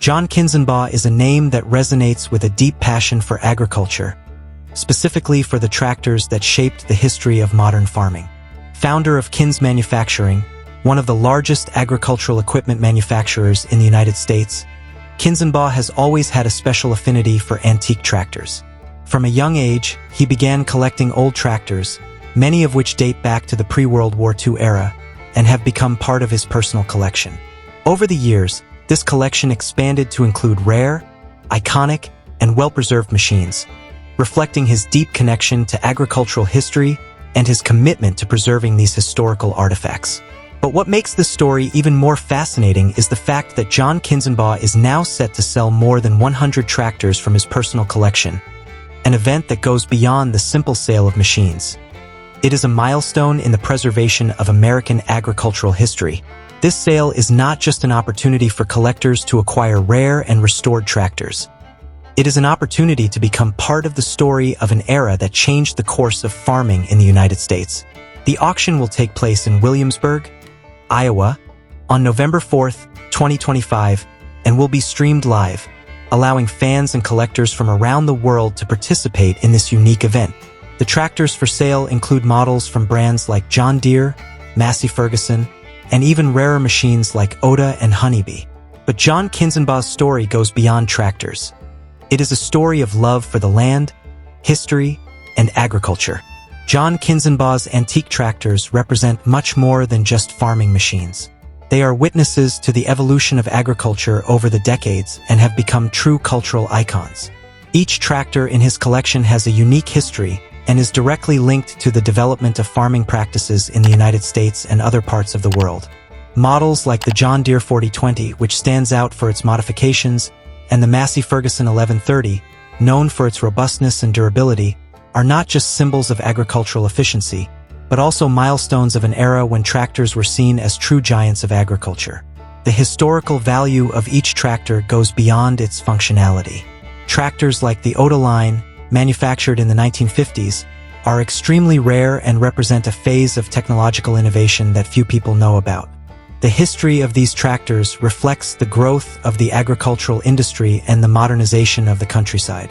Jon Kinzenbaw is a name that resonates with a deep passion for agriculture, specifically for the tractors that shaped the history of modern farming. Founder of Kinze Manufacturing, one of the largest agricultural equipment manufacturers in the United States, Kinzenbaw has always had a special affinity for antique tractors. From a young age, he began collecting old tractors, many of which date back to the pre-World War II era, and have become part of his personal collection. Over the years, this collection expanded to include rare, iconic, and well-preserved machines, reflecting his deep connection to agricultural history and his commitment to preserving these historical artifacts. But what makes this story even more fascinating is the fact that Jon Kinzenbaw is now set to sell more than 100 tractors from his personal collection, an event that goes beyond the simple sale of machines. It is a milestone in the preservation of American agricultural history. This sale is not just an opportunity for collectors to acquire rare and restored tractors. It is an opportunity to become part of the story of an era that changed the course of farming in the United States. The auction will take place in Williamsburg, Iowa, on November 4th, 2025, and will be streamed live, allowing fans and collectors from around the world to participate in this unique event. The tractors for sale include models from brands like John Deere, Massey Ferguson, and even rarer machines like Ota and Honeybee. But Jon Kinzenbaw's story goes beyond tractors. It is a story of love for the land, history, and agriculture. Jon Kinzenbaw's antique tractors represent much more than just farming machines. They are witnesses to the evolution of agriculture over the decades and have become true cultural icons. Each tractor in his collection has a unique history and is directly linked to the development of farming practices in the United States and other parts of the world. Models like the John Deere 4020, which stands out for its modifications, and the Massey Ferguson 1130, known for its robustness and durability, are not just symbols of agricultural efficiency, but also milestones of an era when tractors were seen as true giants of agriculture. The historical value of each tractor goes beyond its functionality. Tractors like the Ota line, manufactured in the 1950s, are extremely rare and represent a phase of technological innovation that few people know about. The history of these tractors reflects the growth of the agricultural industry and the modernization of the countryside.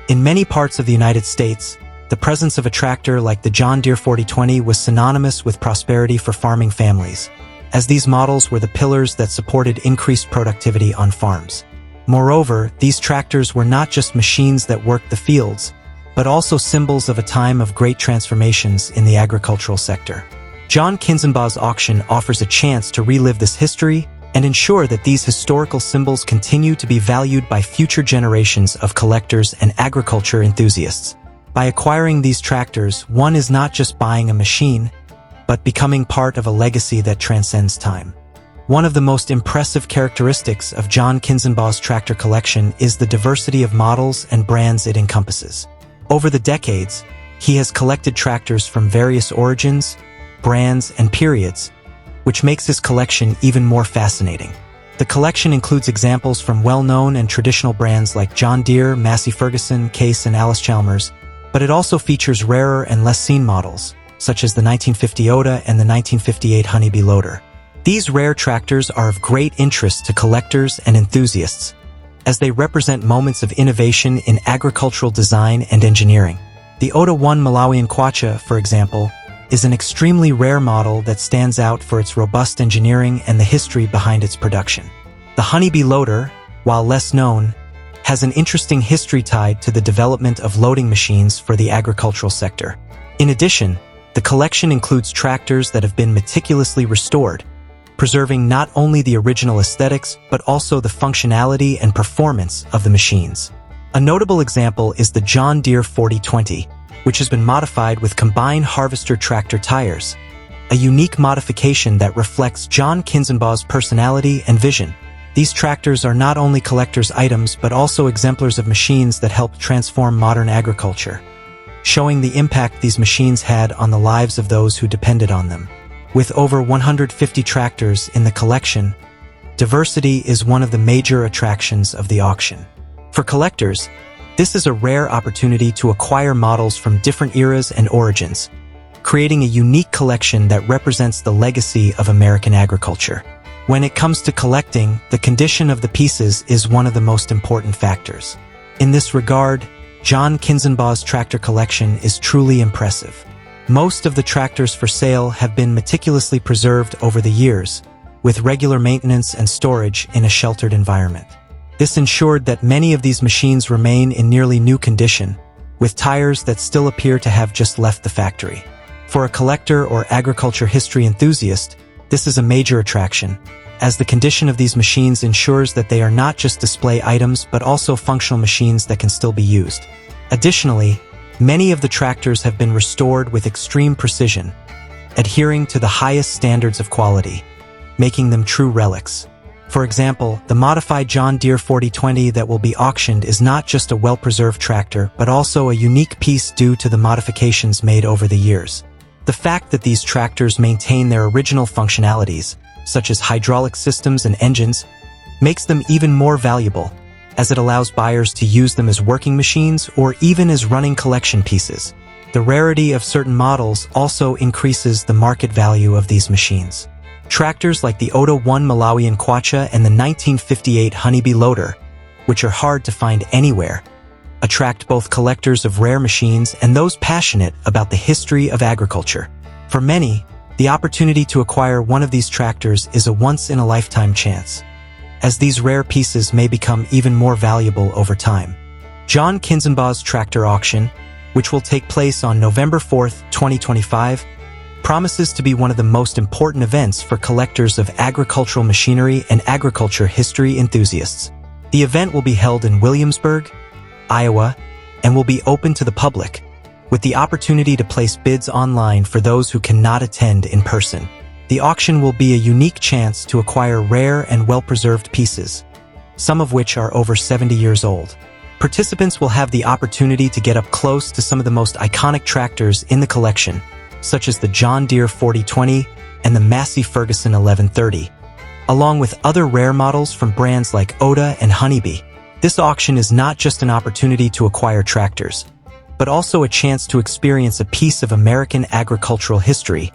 In many parts of the United States, the presence of a tractor like the John Deere 4020 was synonymous with prosperity for farming families, as these models were the pillars that supported increased productivity on farms. Moreover, these tractors were not just machines that worked the fields, but also symbols of a time of great transformations in the agricultural sector. Jon Kinzenbaw's auction offers a chance to relive this history and ensure that these historical symbols continue to be valued by future generations of collectors and agriculture enthusiasts. By acquiring these tractors, one is not just buying a machine, but becoming part of a legacy that transcends time. One of the most impressive characteristics of Jon Kinzenbaw's tractor collection is the diversity of models and brands it encompasses. Over the decades, he has collected tractors from various origins, brands, and periods, which makes his collection even more fascinating. The collection includes examples from well-known and traditional brands like John Deere, Massey Ferguson, Case, and Alice Chalmers, but it also features rarer and less seen models, such as the 1950 Ota and the 1958 Honeybee loader. These rare tractors are of great interest to collectors and enthusiasts, as they represent moments of innovation in agricultural design and engineering. The Ota 1 Malawian Kwacha, for example, is an extremely rare model that stands out for its robust engineering and the history behind its production. The Honeybee loader, while less known, has an interesting history tied to the development of loading machines for the agricultural sector. In addition, the collection includes tractors that have been meticulously restored, preserving not only the original aesthetics but also the functionality and performance of the machines. A notable example is the John Deere 4020, which has been modified with combined harvester tractor tires, a unique modification that reflects Jon Kinzenbaw's personality and vision. These tractors are not only collector's items but also exemplars of machines that helped transform modern agriculture, showing the impact these machines had on the lives of those who depended on them. With over 150 tractors in the collection, diversity is one of the major attractions of the auction. For collectors, this is a rare opportunity to acquire models from different eras and origins, creating a unique collection that represents the legacy of American agriculture. When it comes to collecting, the condition of the pieces is one of the most important factors. In this regard, Jon Kinzenbaw's tractor collection is truly impressive. Most of the tractors for sale have been meticulously preserved over the years, with regular maintenance and storage in a sheltered environment. This ensured that many of these machines remain in nearly new condition, with tires that still appear to have just left the factory. For a collector or agriculture history enthusiast, this is a major attraction, as the condition of these machines ensures that they are not just display items but also functional machines that can still be used. Additionally, many of the tractors have been restored with extreme precision, adhering to the highest standards of quality, making them true relics. For example, the modified John Deere 4020 that will be auctioned is not just a well-preserved tractor but also a unique piece due to the modifications made over the years. The fact that these tractors maintain their original functionalities, such as hydraulic systems and engines, makes them even more valuable, as it allows buyers to use them as working machines or even as running collection pieces. The rarity of certain models also increases the market value of these machines. Tractors like the Ota 1 Malawian Kwacha and the 1958 Honeybee loader, which are hard to find anywhere, attract both collectors of rare machines and those passionate about the history of agriculture. For many, the opportunity to acquire one of these tractors is a once-in-a-lifetime chance, as these rare pieces may become even more valuable over time. Jon Kinzenbaw's tractor auction, which will take place on November 4, 2025, promises to be one of the most important events for collectors of agricultural machinery and agriculture history enthusiasts. The event will be held in Williamsburg, Iowa, and will be open to the public, with the opportunity to place bids online for those who cannot attend in person. The auction will be a unique chance to acquire rare and well-preserved pieces, some of which are over 70 years old. Participants will have the opportunity to get up close to some of the most iconic tractors in the collection, such as the John Deere 4020 and the Massey Ferguson 1130, along with other rare models from brands like Ota and Honeybee. This auction is not just an opportunity to acquire tractors, but also a chance to experience a piece of American agricultural history,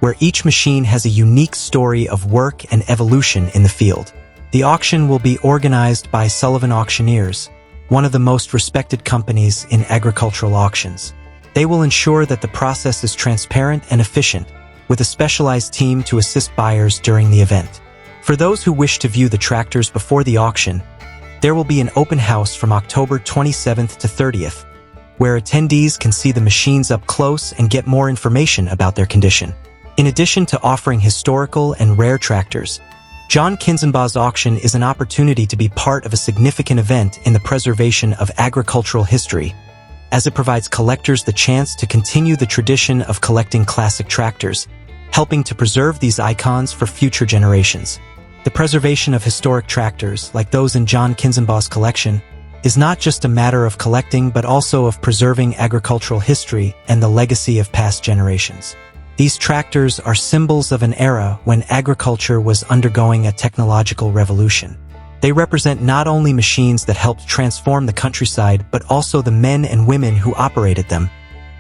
where each machine has a unique story of work and evolution in the field. The auction will be organized by Sullivan Auctioneers, one of the most respected companies in agricultural auctions. They will ensure that the process is transparent and efficient, with a specialized team to assist buyers during the event. For those who wish to view the tractors before the auction, there will be an open house from October 27th to 30th, where attendees can see the machines up close and get more information about their condition. In addition to offering historical and rare tractors, Jon Kinzenbaw's auction is an opportunity to be part of a significant event in the preservation of agricultural history, as it provides collectors the chance to continue the tradition of collecting classic tractors, helping to preserve these icons for future generations. The preservation of historic tractors, like those in Jon Kinzenbaw's collection, is not just a matter of collecting but also of preserving agricultural history and the legacy of past generations. These tractors are symbols of an era when agriculture was undergoing a technological revolution. They represent not only machines that helped transform the countryside but also the men and women who operated them,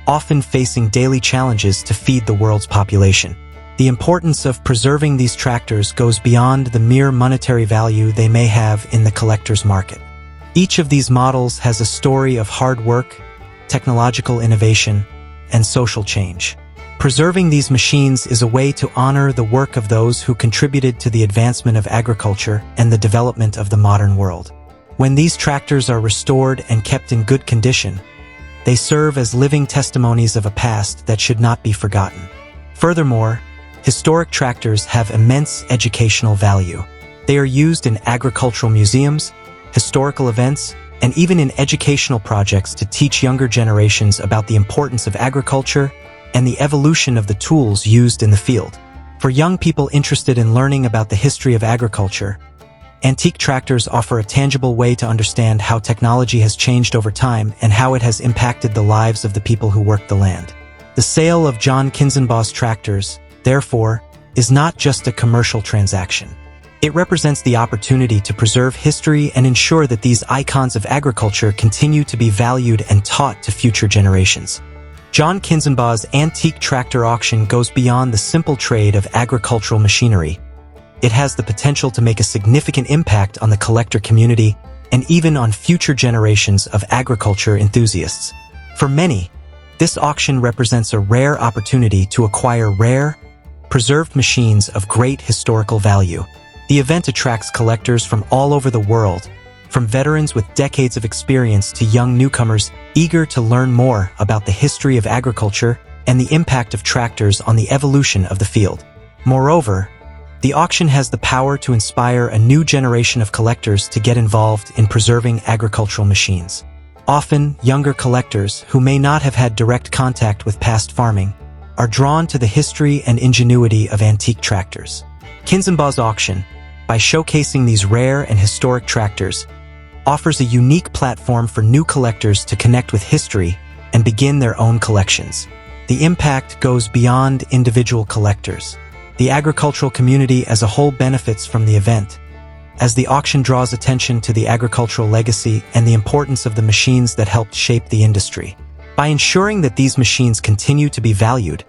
often facing daily challenges to feed the world's population. The importance of preserving these tractors goes beyond the mere monetary value they may have in the collector's market. Each of these models has a story of hard work, technological innovation, and social change. Preserving these machines is a way to honor the work of those who contributed to the advancement of agriculture and the development of the modern world. When these tractors are restored and kept in good condition, they serve as living testimonies of a past that should not be forgotten. Furthermore, historic tractors have immense educational value. They are used in agricultural museums, historical events, and even in educational projects to teach younger generations about the importance of agriculture and the evolution of the tools used in the field. For young people interested in learning about the history of agriculture, antique tractors offer a tangible way to understand how technology has changed over time and how it has impacted the lives of the people who work the land. The sale of Jon Kinzenbaw's tractors, therefore, is not just a commercial transaction. It represents the opportunity to preserve history and ensure that these icons of agriculture continue to be valued and taught to future generations. Jon Kinzenbaw's antique tractor auction goes beyond the simple trade of agricultural machinery. it has the potential to make a significant impact on the collector community and even on future generations of agriculture enthusiasts. For many, this auction represents a rare opportunity to acquire rare, preserved machines of great historical value. The event attracts collectors from all over the world, from veterans with decades of experience to young newcomers eager to learn more about the history of agriculture and the impact of tractors on the evolution of the field. Moreover, the auction has the power to inspire a new generation of collectors to get involved in preserving agricultural machines. Often, younger collectors who may not have had direct contact with past farming are drawn to the history and ingenuity of antique tractors. Kinzenbaw's auction, by showcasing these rare and historic tractors, offers a unique platform for new collectors to connect with history and begin their own collections. The impact goes beyond individual collectors. The agricultural community as a whole benefits from the event, as the auction draws attention to the agricultural legacy and the importance of the machines that helped shape the industry. By ensuring that these machines continue to be valued,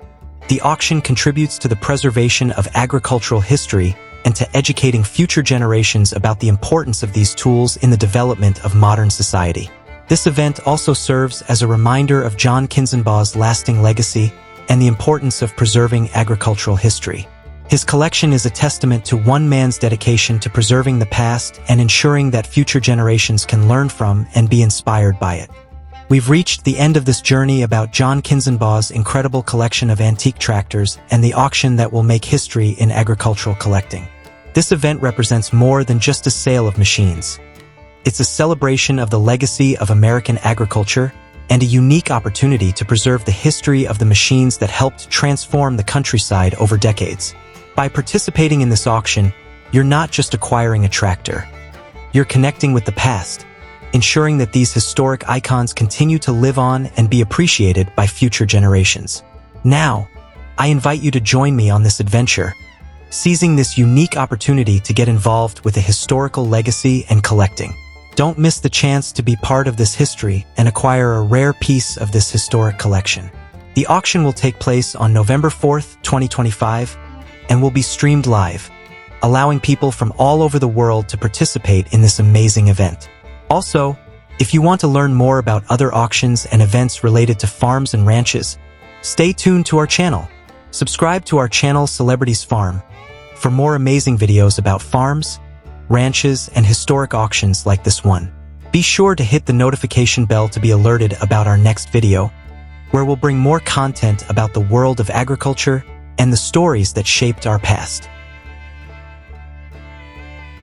the auction contributes to the preservation of agricultural history and to educating future generations about the importance of these tools in the development of modern society. This event also serves as a reminder of Jon Kinzenbaw's lasting legacy and the importance of preserving agricultural history. His collection is a testament to one man's dedication to preserving the past and ensuring that future generations can learn from and be inspired by it. We've reached the end of this journey about Jon Kinzenbaw's incredible collection of antique tractors and the auction that will make history in agricultural collecting. This event represents more than just a sale of machines. It's a celebration of the legacy of American agriculture and a unique opportunity to preserve the history of the machines that helped transform the countryside over decades. By participating in this auction, you're not just acquiring a tractor. You're connecting with the past, ensuring that these historic icons continue to live on and be appreciated by future generations. Now, I invite you to join me on this adventure, seizing this unique opportunity to get involved with a historical legacy and collecting. Don't miss the chance to be part of this history and acquire a rare piece of this historic collection. The auction will take place on November 4th, 2025, and will be streamed live, allowing people from all over the world to participate in this amazing event. Also, if you want to learn more about other auctions and events related to farms and ranches, stay tuned to our channel. Subscribe to our channel Celebrities Farm for more amazing videos about farms, ranches, and historic auctions like this one. Be sure to hit the notification bell to be alerted about our next video, where we'll bring more content about the world of agriculture and the stories that shaped our past.